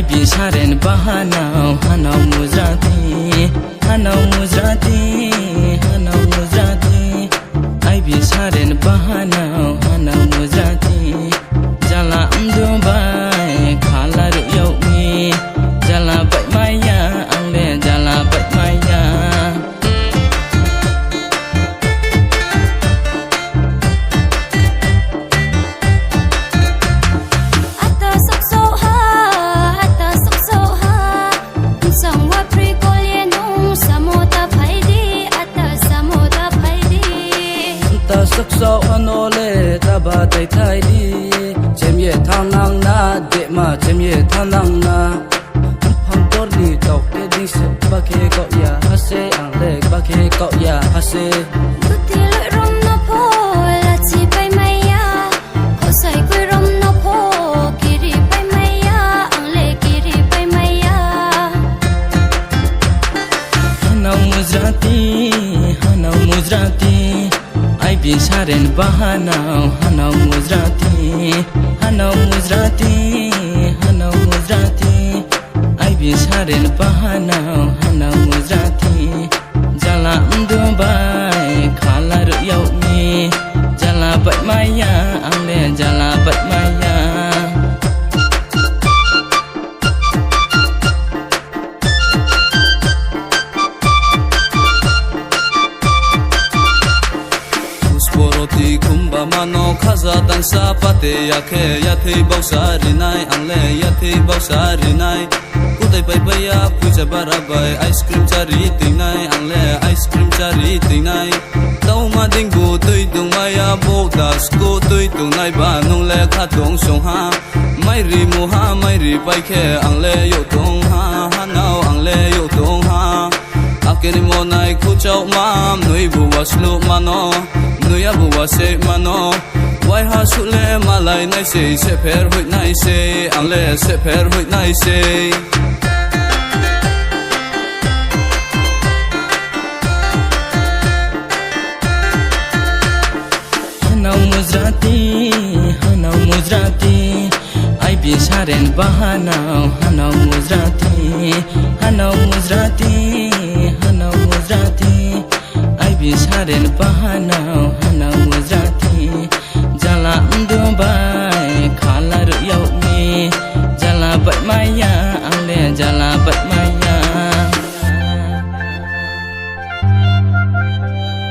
ai bisaren bahanau hanau muzrati hanau muzrati hanau muzrati ai bisaren bahanau hanau muzrati jala amdubai khalar yaumi jala bai maya angle jala bai maya sắc sâu anole taba tay thay đi chém ye thang nang na de ma chém ye thang nang na ham tor đi tàu để đi se ba ke ko ya hase ang le ba ke ko ya hase tu ti loi rom na pho la chi pai mai ya ko sai koi rom na pho kiri pai mai ya ang le kiri pai mai ya hanau muzrati ai bisaren bahanau hanau muzrati hanau muzrati hanau muzrati ai bisaren bahanau hanau muzrati jala amdubai khalar yaumi jala bai maya angle jala bai maya Boroti kumba mano khaza dansa pate yakhe yathi bausari nai angle yathi bausari nai kudai pai pai ya puja barabai ice cream chari tinai angle ice cream chari tinai tau ma dingbu tui tung maya bodas ko tui tung nai ba nong le kha tong song ha mai ri mo ha mai ri pai khe angle yo tong ha hanau angle yo tong ha akeni mo nai khu chau mam noi bu waslu mano nuya buwa se mano wai ha su le malai nai se pher hui nai se angle se pher hui nai se hanau muzrati ai bisaren bahanau hanau muzrati hanau muzrati hanau muzrati ai bisaren bahanau hanau muzrati jala amdubai khalar yaumi jala bai maya angle jala bai